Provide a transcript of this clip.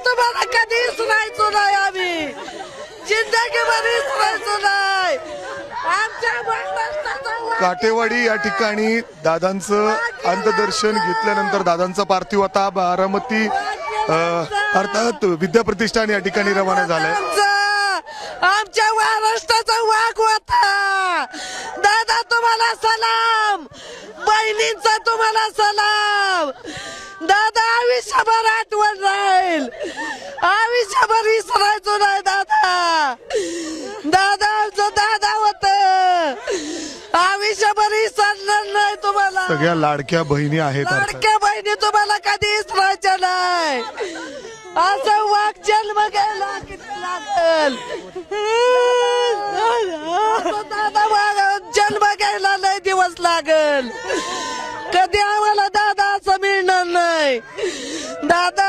तुम्हाला कधी विसरायचो नाही आम्ही, जिंदगीभर विसरायचो नाही. आमच्या महाराष्ट्राचा वाघ काटेवाडी या ठिकाणी दादांचं अंत्यदर्शन घेतल्यानंतर दादांचा पार्थिव आता बारामती अर्थात विद्याप्रतिष्ठान या ठिकाणी रवाना झालाय. आमच्या महाराष्ट्राचा वाघ होता. दादा तुम्हाला सलाम, बहिणींचा तुम्हाला सलाम. दादा आयुष्यभर आठवण राहील, आयुष्यभर विसरायचो नाही दादा. दादा आमचं दादा होत, आयुष्यभर विसरणार नाही तुम्हाला. सगळ्या लाडक्या बहिणी आहेत अर्थात. लाडक्या बहिणी तुम्हाला कधी विसरायच्या नाही. असं वाघ जन्म घ्यायला किती लागल दादा, वाघ जन्म घ्यायला लय दिवस लागल. कधी आम्हाला दादा असं मिळणार नाही. दादा